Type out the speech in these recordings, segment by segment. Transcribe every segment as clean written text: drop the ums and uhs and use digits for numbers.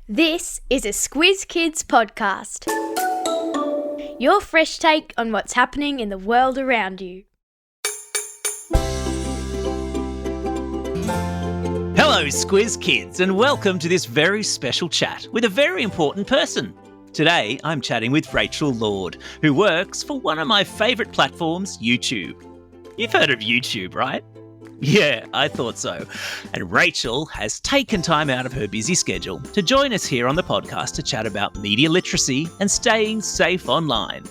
This is a Squiz Kids podcast. Your fresh take on what's happening in the world around you. Hello, Squiz Kids, and welcome to this very special chat with a very important person. Today, I'm chatting with Rachel Lord, who works for one of my favourite platforms, YouTube. You've heard of YouTube, right? Yeah, I thought so. And Rachel has taken time out of her busy schedule to join us here on the podcast to chat about media literacy and staying safe online.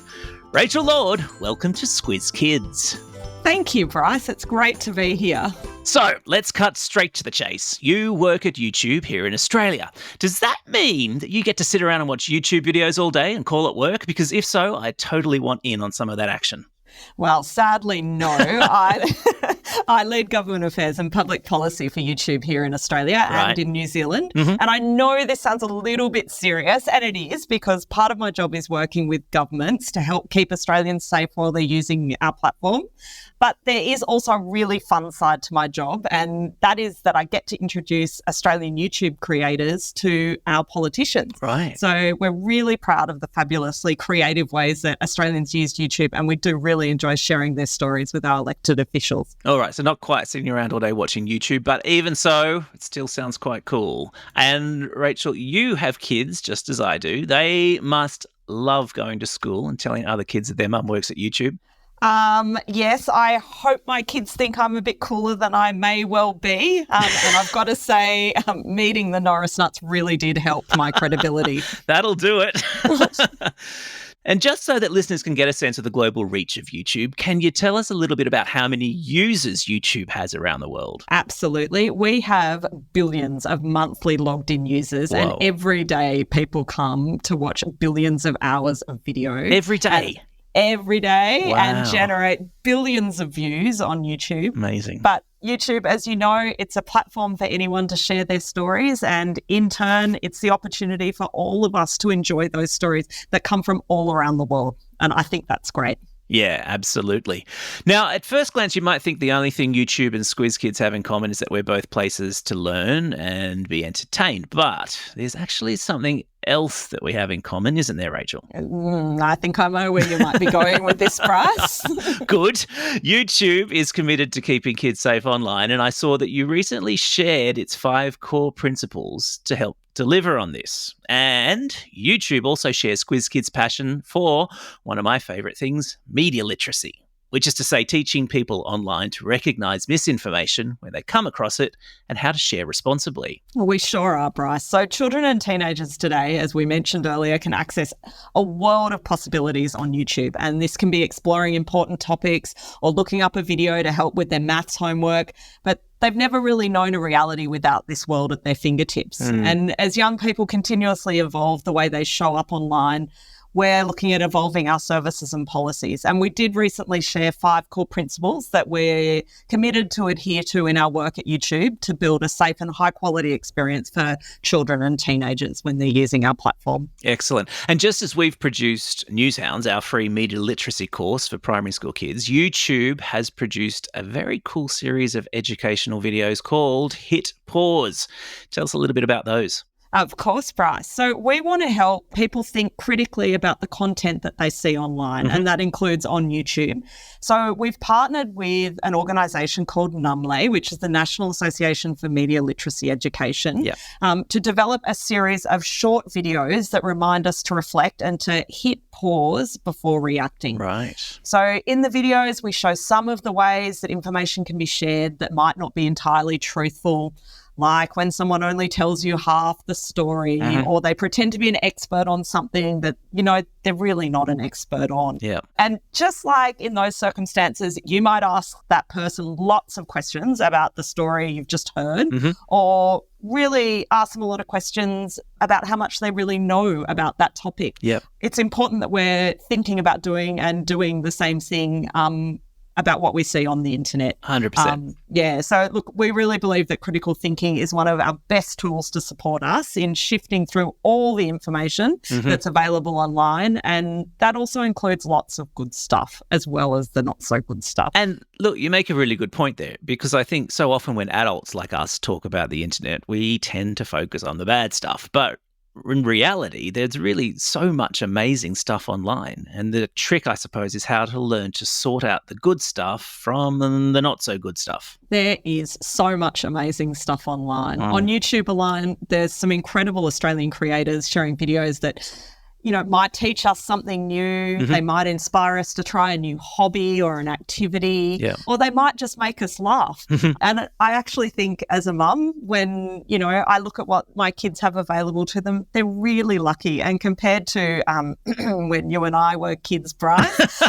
Rachel Lord, welcome to Squiz Kids. Thank you, Bryce. It's great to be here. So, let's cut straight to the chase. You work at YouTube here in Australia. Does that mean that you get to sit around and watch YouTube videos all day and call it work? Because if so, I totally want in on some of that action. Well, sadly, no. I lead government affairs and public policy for YouTube here in Australia and in New Zealand. And I know this sounds a little bit serious, and it is, because part of my job is working with governments to help keep Australians safe while they're using our platform. But there is also a really fun side to my job, and that is that I get to introduce Australian YouTube creators to our politicians. Right. So we're really proud of the fabulously creative ways that Australians use YouTube, and we do really enjoy sharing their stories with our elected officials. All right, so not quite sitting around all day watching YouTube, but even so, it still sounds quite cool. And Rachel, you have kids just as I do. They must love going to school and telling other kids that their mum works at YouTube. Yes, I hope my kids think I'm a bit cooler than I may well be. And I've got to say, meeting the Norris Nuts really did help my credibility. That'll do it. And just so that listeners can get a sense of the global reach of YouTube, can you tell us a little bit about how many users YouTube has around the world? Absolutely. We have billions of monthly logged in users. Whoa. And every day people come to watch billions of hours of video. Every day? Every day. Wow. And generate billions of views on YouTube. Amazing. But YouTube, as you know, it's a platform for anyone to share their stories, and in turn, it's the opportunity for all of us to enjoy those stories that come from all around the world. And I think that's great. Yeah, absolutely. Now, at first glance, you might think the only thing YouTube and Squiz Kids have in common is that we're both places to learn and be entertained. But there's actually something else that we have in common, isn't there, Rachel? I think I know where you might be going with this, Bryce. Good. YouTube is committed to keeping kids safe online, and I saw that you recently shared its 5 core principles to help deliver on this. And YouTube also shares Squiz Kids' passion for one of my favourite things, media literacy, which is to say teaching people online to recognise misinformation when they come across it and how to share responsibly. Well, we sure are, Bryce. So children and teenagers today, as we mentioned earlier, can access a world of possibilities on YouTube. And this can be exploring important topics or looking up a video to help with their maths homework. But they've never really known a reality without this world at their fingertips. And as young people continuously evolve the way they show up online, we're looking at evolving our services and policies. And we did recently share 5 core principles that we're committed to adhere to in our work at YouTube to build a safe and high quality experience for children and teenagers when they're using our platform. Excellent. And just as we've produced Newshounds, our free media literacy course for primary school kids, YouTube has produced a very cool series of educational videos called Hit Pause. Tell us a little bit about those. Of course, Bryce. So we want to help people think critically about the content that they see online, and that includes on YouTube. So we've partnered with an organisation called NUMLE, which is the National Association for Media Literacy Education, to develop a series of short videos that remind us to reflect and to hit pause before reacting. Right. So in the videos, we show some of the ways that information can be shared that might not be entirely truthful, like when someone only tells you half the story or they pretend to be an expert on something that, you know, they're really not an expert on. Yeah. And just like in those circumstances, you might ask that person lots of questions about the story you've just heard or really ask them a lot of questions about how much they really know about that topic. Yep. It's important that we're thinking about doing the same thing about what we see on the internet. 100%. So look, we really believe that critical thinking is one of our best tools to support us in shifting through all the information that's available online. And that also includes lots of good stuff as well as the not so good stuff. And look, you make a really good point there, because I think so often when adults like us talk about the internet, we tend to focus on the bad stuff. But in reality, there's really so much amazing stuff online. And the trick, I suppose, is how to learn to sort out the good stuff from the not so good stuff. There is so much amazing stuff online. On YouTube alone, there's some incredible Australian creators sharing videos that, might teach us something new. They might inspire us to try a new hobby or an activity, or they might just make us laugh. And I actually think as a mum, when, I look at what my kids have available to them, they're really lucky. And compared to when you and I were kids, Bryce.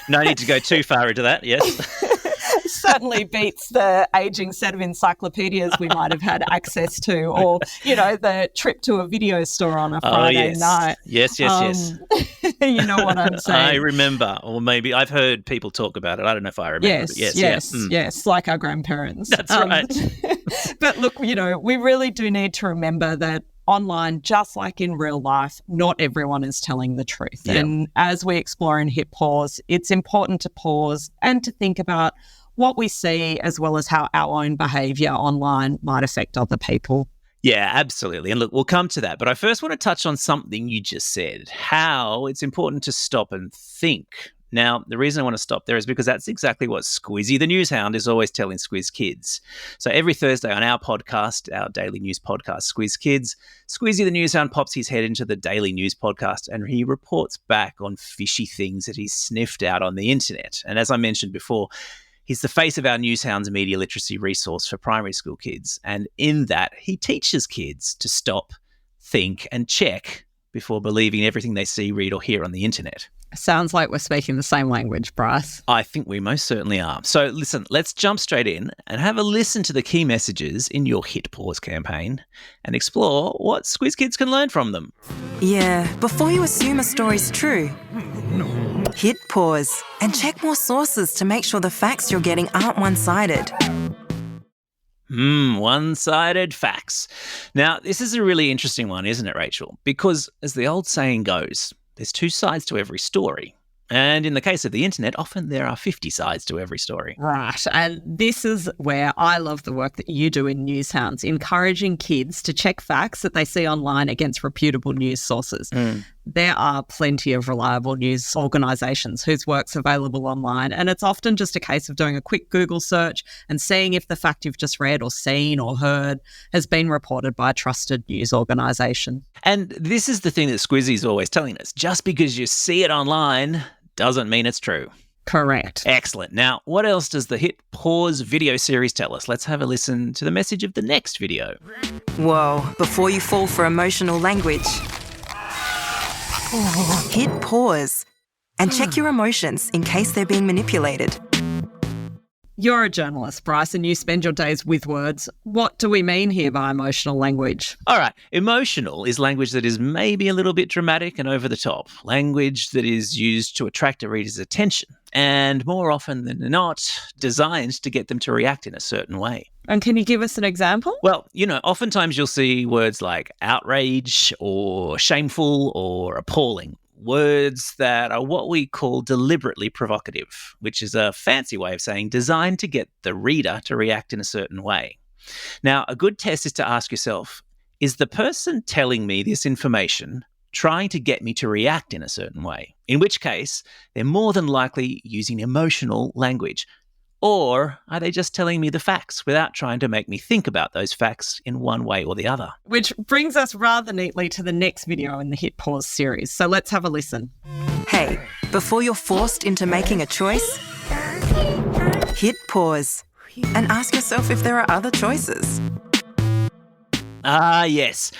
No need to go too far into that, yes. Certainly beats the aging set of encyclopedias we might have had access to, or, the trip to a video store on a Friday night. Yes. You know what I'm saying? I remember, or maybe I've heard people talk about it. I don't know if I remember. Yes, like our grandparents. That's right. But look, we really do need to remember that online, just like in real life, not everyone is telling the truth. Yeah. And as we explore in Hit Pause, it's important to pause and to think about what we see, as well as how our own behaviour online might affect other people. Yeah, absolutely. And look, we'll come to that. But I first want to touch on something you just said, how it's important to stop and think. Now, the reason I want to stop there is because that's exactly what Squizzy the News Hound is always telling Squiz Kids. So every Thursday on our podcast, our daily news podcast, Squiz Kids, Squizzy the News Hound pops his head into the daily news podcast and he reports back on fishy things that he's sniffed out on the internet. And as I mentioned before, he's the face of our News Hounds media literacy resource for primary school kids. And in that, he teaches kids to stop, think, and check before believing everything they see, read, or hear on the internet. Sounds like we're speaking the same language, Bryce. I think we most certainly are. So listen, let's jump straight in and have a listen to the key messages in your Hit Pause campaign and explore what Squiz Kids can learn from them. Yeah, before you assume a story's true, hit pause and check more sources to make sure the facts you're getting aren't one-sided. One-sided facts. Now, this is a really interesting one, isn't it, Rachel? Because as the old saying goes, there's two sides to every story. And in the case of the internet, often there are 50 sides to every story. Right. And this is where I love the work that you do in News Hounds, encouraging kids to check facts that they see online against reputable news sources. There are plenty of reliable news organisations whose work's available online, and it's often just a case of doing a quick Google search and seeing if the fact you've just read or seen or heard has been reported by a trusted news organisation. And this is the thing that Squizzy's always telling us. Just because you see it online doesn't mean it's true. Correct. Excellent. Now, what else does the Hit Pause video series tell us? Let's have a listen to the message of the next video. Whoa, before you fall for emotional language, hit pause and check your emotions in case they're being manipulated. You're a journalist, Bryce, and you spend your days with words. What do we mean here by emotional language? All right. Emotional is language that is maybe a little bit dramatic and over the top. Language that is used to attract a reader's attention and more often than not designed to get them to react in a certain way. And can you give us an example? Well, oftentimes you'll see words like outrage or shameful or appalling. Words that are what we call deliberately provocative, which is a fancy way of saying designed to get the reader to react in a certain way. Now, a good test is to ask yourself, is the person telling me this information trying to get me to react in a certain way? In which case, they're more than likely using emotional language. Or are they just telling me the facts without trying to make me think about those facts in one way or the other? Which brings us rather neatly to the next video in the Hit Pause series. So let's have a listen. Hey, before you're forced into making a choice, hit pause and ask yourself if there are other choices. Ah, yes.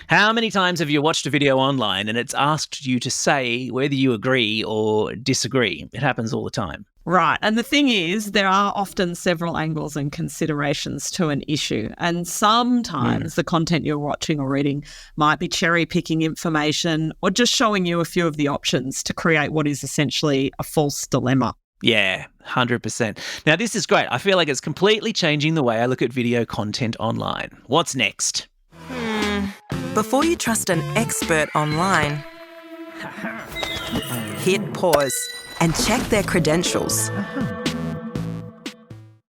How many times have you watched a video online and it's asked you to say whether you agree or disagree? It happens all the time. Right. And the thing is, there are often several angles and considerations to an issue. And sometimes the content you're watching or reading might be cherry-picking information or just showing you a few of the options to create what is essentially a false dilemma. Yeah, 100%. Now, this is great. I feel like it's completely changing the way I look at video content online. What's next? Before you trust an expert online, hit pause and check their credentials.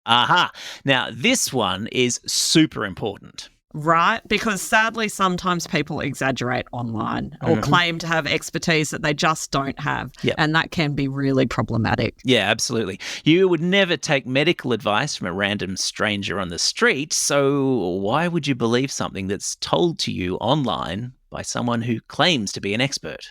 Aha. Now, this one is super important. Right, because sadly, sometimes people exaggerate online or claim to have expertise that they just don't have. Yep. And that can be really problematic. Yeah, absolutely. You would never take medical advice from a random stranger on the street, so why would you believe something that's told to you online by someone who claims to be an expert?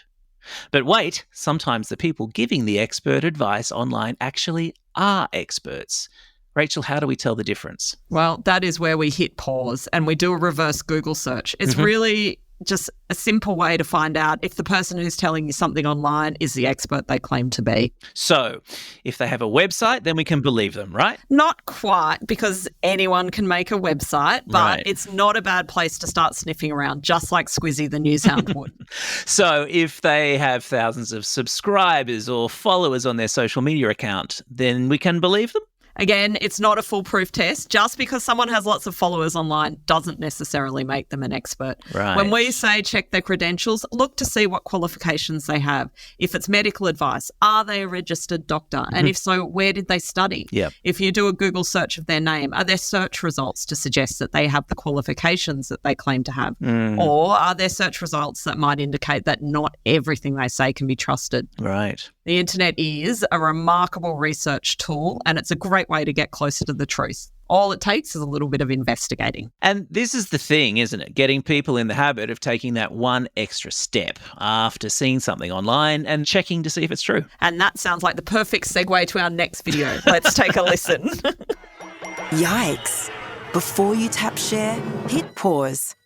But wait, sometimes the people giving the expert advice online actually are experts. Rachel, how do we tell the difference? Well, that is where we hit pause and we do a reverse Google search. It's really just a simple way to find out if the person who's telling you something online is the expert they claim to be. So, if they have a website, then we can believe them, right? Not quite, because anyone can make a website, but Right. it's not a bad place to start sniffing around, just like Squizzy the newshound would. So, if they have thousands of subscribers or followers on their social media account, then we can believe them? Again, it's not a foolproof test. Just because someone has lots of followers online doesn't necessarily make them an expert. Right. When we say check their credentials, look to see what qualifications they have. If it's medical advice, are they a registered doctor? And if so, where did they study? Yep. If you do a Google search of their name, are there search results to suggest that they have the qualifications that they claim to have? Or are there search results that might indicate that not everything they say can be trusted? Right. The internet is a remarkable research tool and it's a great way to get closer to the truth. All it takes is a little bit of investigating. And this is the thing, isn't it? Getting people in the habit of taking that one extra step after seeing something online and checking to see if it's true. And that sounds like the perfect segue to our next video. Let's take a listen. Yikes. Before you tap share, hit pause.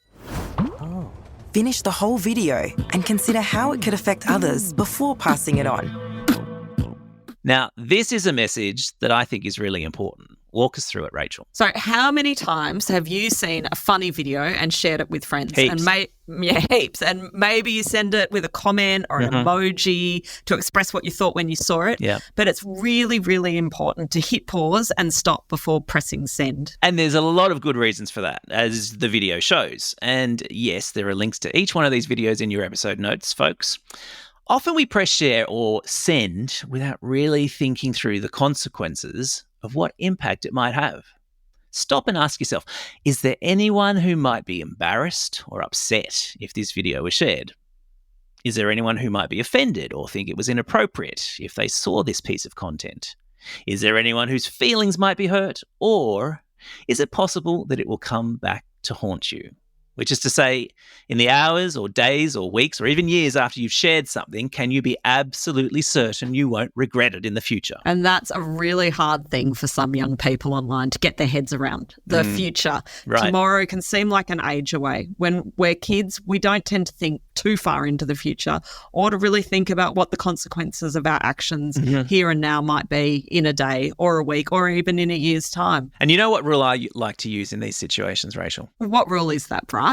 Finish the whole video and consider how it could affect others before passing it on. Now, this is a message that I think is really important. Walk us through it, Rachel. So how many times have you seen a funny video and shared it with friends? Heaps. And heaps. And maybe you send it with a comment or an emoji to express what you thought when you saw it. Yeah. But it's really, really important to hit pause and stop before pressing send. And there's a lot of good reasons for that, as the video shows. And yes, there are links to each one of these videos in your episode notes, folks. Often we press share or send without really thinking through the consequences of what impact it might have. Stop and ask yourself, is there anyone who might be embarrassed or upset if this video was shared? Is there anyone who might be offended or think it was inappropriate if they saw this piece of content? Is there anyone whose feelings might be hurt? Or is it possible that it will come back to haunt you? Which is to say, in the hours or days or weeks or even years after you've shared something, can you be absolutely certain you won't regret it in the future? And that's a really hard thing for some young people online to get their heads around. The future. Right. Tomorrow can seem like an age away. When we're kids, we don't tend to think too far into the future or to really think about what the consequences of our actions here and now might be in a day or a week or even in a year's time. And you know what rule I like to use in these situations, Rachel? What rule is that, Bryce?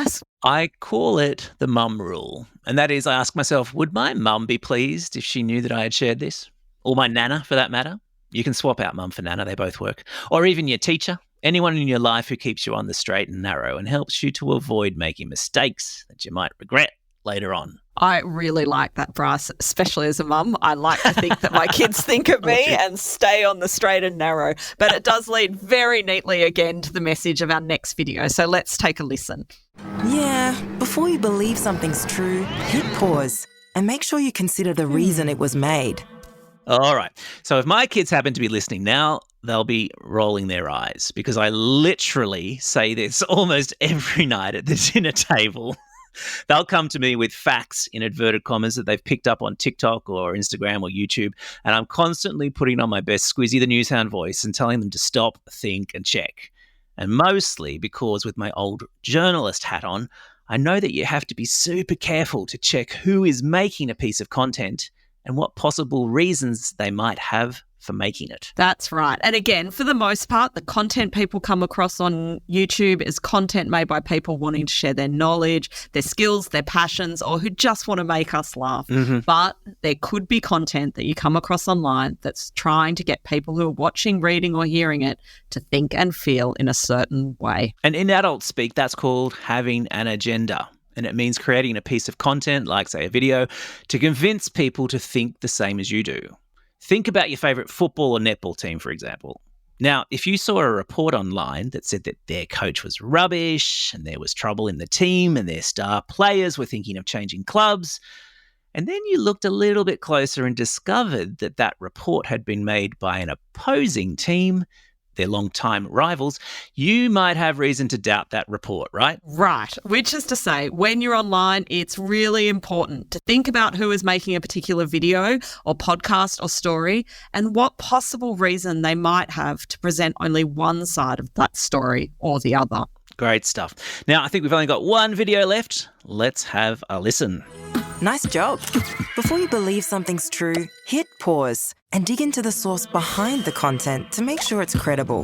I call it the mum rule. And that is, I ask myself, would my mum be pleased if she knew that I had shared this? Or my nana, for that matter? You can swap out mum for nana, they both work. Or even your teacher, anyone in your life who keeps you on the straight and narrow and helps you to avoid making mistakes that you might regret later on. I really like that, Bryce, especially as a mum. I like to think that my kids think of me and stay on the straight and narrow. But it does lead very neatly again to the message of our next video. So let's take a listen. Yeah, before you believe something's true, hit pause and make sure you consider the reason it was made. All right. So if my kids happen to be listening now, they'll be rolling their eyes because I literally say this almost every night at the dinner table. They'll come to me with facts in inverted commas that they've picked up on TikTok or Instagram or YouTube, and I'm constantly putting on my best Squizzy the Newshound voice and telling them to stop, think, and check. And mostly because with my old journalist hat on, I know that you have to be super careful to check who is making a piece of content and what possible reasons they might have for making it. That's right. And again, for the most part, the content people come across on YouTube is content made by people wanting to share their knowledge, their skills, their passions, or who just want to make us laugh. But there could be content that you come across online that's trying to get people who are watching, reading, or hearing it to think and feel in a certain way. And in adult speak, that's called having an agenda. And it means creating a piece of content, like, say, a video, to convince people to think the same as you do. Think about your favourite football or netball team, for example. Now, if you saw a report online that said that their coach was rubbish and there was trouble in the team and their star players were thinking of changing clubs, and then you looked a little bit closer and discovered that that report had been made by an opposing team, their longtime rivals, you might have reason to doubt that report, right? Right. Which is to say, when you're online, it's really important to think about who is making a particular video or podcast or story and what possible reason they might have to present only one side of that story or the other. Great stuff. Now, I think we've only got one video left. Let's have a listen. Nice job. Before you believe something's true, hit pause and dig into the source behind the content to make sure it's credible.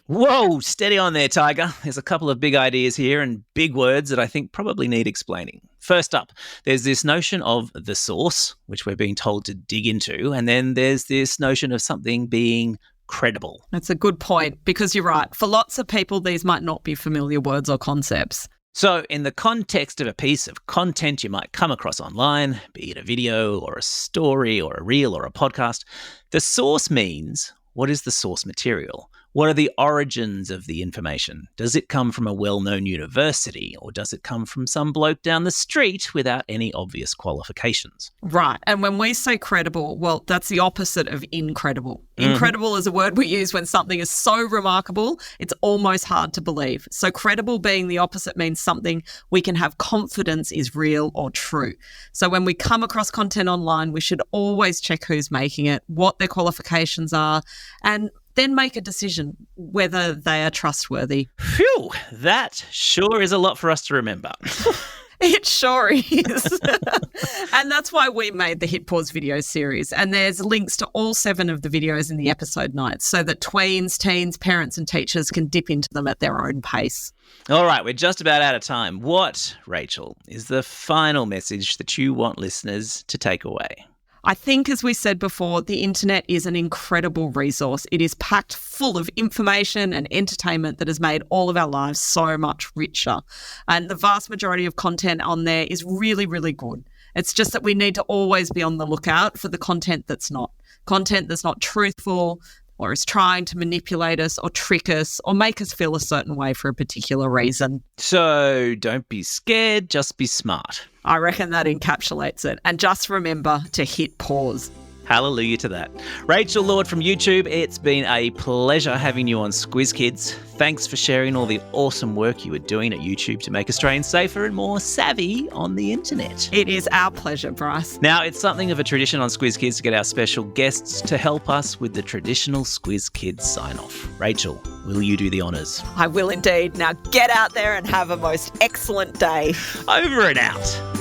Whoa, steady on there, Tiger. There's a couple of big ideas here and big words that I think probably need explaining. First up, there's this notion of the source, which we're being told to dig into, and then there's this notion of something being credible. That's a good point, because you're right. For lots of people, these might not be familiar words or concepts. So in the context of a piece of content you might come across online, be it a video or a story or a reel or a podcast, the source means, what is the source material? What are the origins of the information? Does it come from a well-known university, or does it come from some bloke down the street without any obvious qualifications? Right. And when we say credible, well, that's the opposite of incredible. Incredible is a word we use when something is so remarkable, it's almost hard to believe. So credible being the opposite means something we can have confidence is real or true. So when we come across content online, we should always check who's making it, what their qualifications are, and then make a decision whether they are trustworthy. Phew, that sure is a lot for us to remember. It sure is. And that's why we made the Hit Pause video series. And there's links to all 7 of the videos in the episode notes so that tweens, teens, parents and teachers can dip into them at their own pace. All right, we're just about out of time. What, Rachel, is the final message that you want listeners to take away? I think, as we said before, the internet is an incredible resource. It is packed full of information and entertainment that has made all of our lives so much richer. And the vast majority of content on there is really, really good. It's just that we need to always be on the lookout for the content that's not truthful, or is trying to manipulate us or trick us or make us feel a certain way for a particular reason. So don't be scared, just be smart. I reckon that encapsulates it. And just remember to hit pause. Hallelujah to that. Rachel Lord from YouTube, it's been a pleasure having you on Squiz Kids. Thanks for sharing all the awesome work you are doing at YouTube to make Australians safer and more savvy on the internet. It is our pleasure, Bryce. Now, it's something of a tradition on Squiz Kids to get our special guests to help us with the traditional Squiz Kids sign-off. Rachel, will you do the honours? I will indeed. Now get out there and have a most excellent day. Over and out.